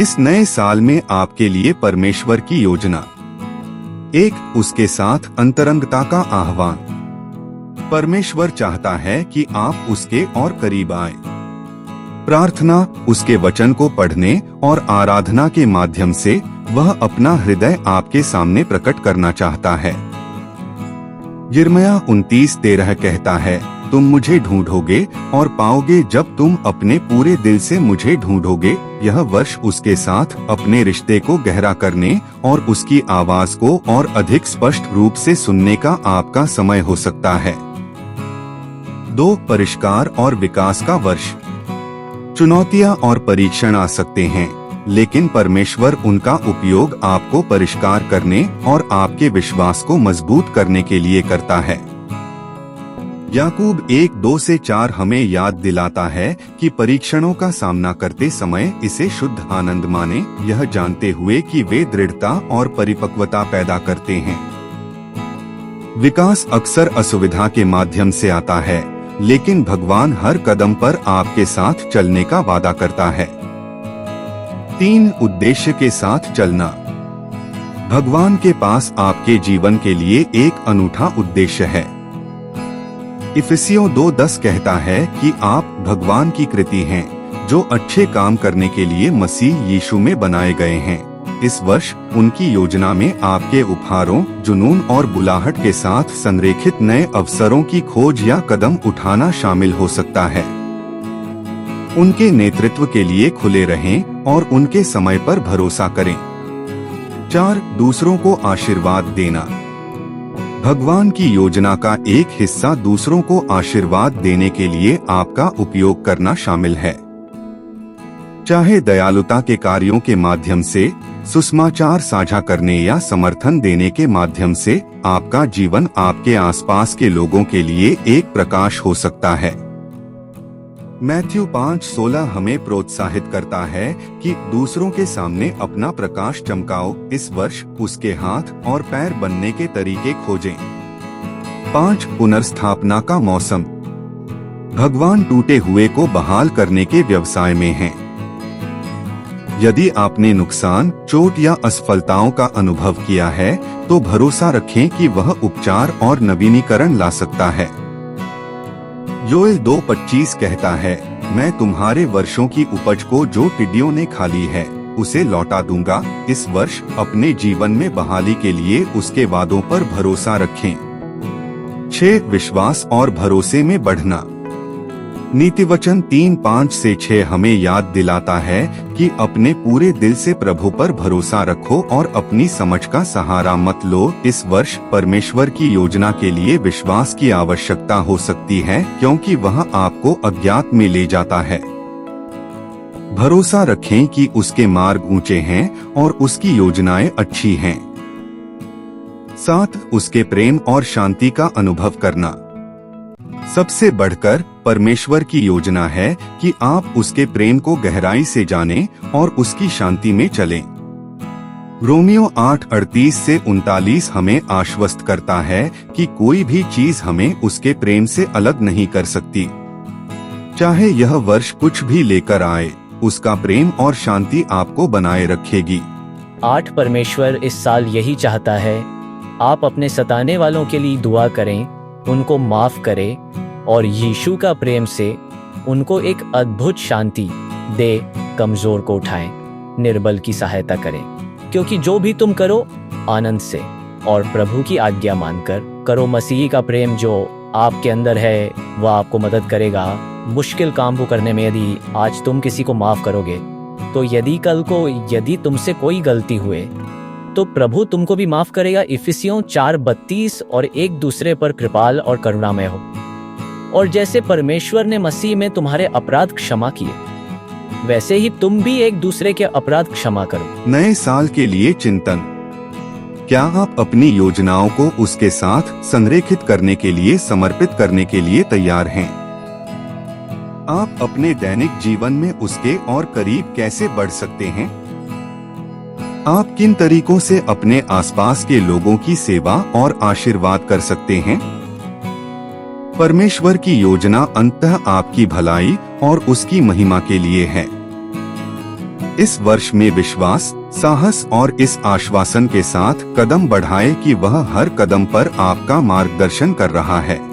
इस नए साल में आपके लिए परमेश्वर की योजना। एक, उसके साथ अंतरंगता का आह्वान। परमेश्वर चाहता है कि आप उसके और करीब आए। प्रार्थना, उसके वचन को पढ़ने और आराधना के माध्यम से वह अपना हृदय आपके सामने प्रकट करना चाहता है। यिर्मयाह 29:13 कहता है, तुम मुझे ढूंढोगे और पाओगे जब तुम अपने पूरे दिल से मुझे ढूंढोगे। यह वर्ष उसके साथ अपने रिश्ते को गहरा करने और उसकी आवाज को और अधिक स्पष्ट रूप से सुनने का आपका समय हो सकता है। 2, परिष्कार और विकास का वर्ष। चुनौतियां और परीक्षण आ सकते हैं, लेकिन परमेश्वर उनका उपयोग आपको परिष्कार करने और आपके विश्वास को मजबूत करने के लिए करता है। याकूब 1:2-4 हमें याद दिलाता है कि परीक्षणों का सामना करते समय इसे शुद्ध आनंद माने, यह जानते हुए कि वे दृढ़ता और परिपक्वता पैदा करते हैं। विकास अक्सर असुविधा के माध्यम से आता है, लेकिन भगवान हर कदम पर आपके साथ चलने का वादा करता है। 3, उद्देश्य के साथ चलना। भगवान के पास आपके जीवन के लिए एक अनूठा उद्देश्य है। इफिसियों 2:10 कहता है कि आप भगवान की कृति हैं, जो अच्छे काम करने के लिए मसीह यीशु में बनाए गए हैं। इस वर्ष उनकी योजना में आपके उपहारों, जुनून और बुलाहट के साथ संरेखित नए अवसरों की खोज या कदम उठाना शामिल हो सकता है। उनके नेतृत्व के लिए खुले रहें और उनके समय पर भरोसा करें। 4, दूसरों को आशीर्वाद देना। भगवान की योजना का एक हिस्सा दूसरों को आशीर्वाद देने के लिए आपका उपयोग करना शामिल है। चाहे दयालुता के कार्यों के माध्यम से, सुसमाचार साझा करने या समर्थन देने के माध्यम से, आपका जीवन आपके आसपास के लोगों के लिए एक प्रकाश हो सकता है। मैथ्यू 5:16 हमें प्रोत्साहित करता है कि दूसरों के सामने अपना प्रकाश चमकाओ। इस वर्ष उसके हाथ और पैर बनने के तरीके खोजें। 5, पुनर्स्थापना का मौसम। भगवान टूटे हुए को बहाल करने के व्यवसाय में हैं। यदि आपने नुकसान, चोट या असफलताओं का अनुभव किया है, तो भरोसा रखें कि वह उपचार और नवीनीकरण ला सकता है। योएल 2:25 कहता है, मैं तुम्हारे वर्षों की उपज को जो टिड्डियों ने खा ली है, उसे लौटा दूंगा। इस वर्ष अपने जीवन में बहाली के लिए उसके वादों पर भरोसा रखें। 6, विश्वास और भरोसे में बढ़ना। नीतिवचन 3:5-6 हमें याद दिलाता है कि अपने पूरे दिल से प्रभु पर भरोसा रखो और अपनी समझ का सहारा मत लो। इस वर्ष परमेश्वर की योजना के लिए विश्वास की आवश्यकता हो सकती है, क्योंकि वह आपको अज्ञात में ले जाता है। भरोसा रखें कि उसके मार्ग ऊंचे हैं और उसकी योजनाएं अच्छी हैं। 7, उसके प्रेम और शांति का अनुभव करना। सबसे बढ़कर परमेश्वर की योजना है कि आप उसके प्रेम को गहराई से जानें और उसकी शांति में चलें। रोमियो 8:38-39 हमें आश्वस्त करता है कि कोई भी चीज हमें उसके प्रेम से अलग नहीं कर सकती। चाहे यह वर्ष कुछ भी लेकर आए, उसका प्रेम और शांति आपको बनाए रखेगी। 8, परमेश्वर इस साल यही चाहता है, आप अपने सताने वालों के लिए दुआ करें, उनको माफ करें और यीशु का प्रेम से उनको एक अद्भुत शांति दे। कमजोर को उठाएं, निर्बल की सहायता करें, क्योंकि जो भी तुम करो आनंद से और प्रभु की आज्ञा मानकर करो। मसीह का प्रेम जो आपके अंदर है वह आपको मदद करेगा मुश्किल काम को करने में। यदि आज तुम किसी को माफ करोगे, तो यदि कल को यदि तुमसे कोई गलती हुए, तो प्रभु तुमको भी माफ करेगा। इफिसियों 4:32 और एक दूसरे पर कृपाल और करुणामय हो, और जैसे परमेश्वर ने मसीह में तुम्हारे अपराध क्षमा किए, वैसे ही तुम भी एक दूसरे के अपराध क्षमा करो। नए साल के लिए चिंतन। क्या आप अपनी योजनाओं को उसके साथ संरेखित करने के लिए समर्पित करने के लिए तैयार हैं? आप अपने दैनिक जीवन में उसके और करीब कैसे बढ़ सकते हैं? आप किन तरीकों से अपने आसपास के लोगों की सेवा और आशीर्वाद कर सकते हैं? परमेश्वर की योजना अंततः आपकी भलाई और उसकी महिमा के लिए है। इस वर्ष में विश्वास, साहस और इस आश्वासन के साथ कदम बढ़ाएं कि वह हर कदम पर आपका मार्गदर्शन कर रहा है।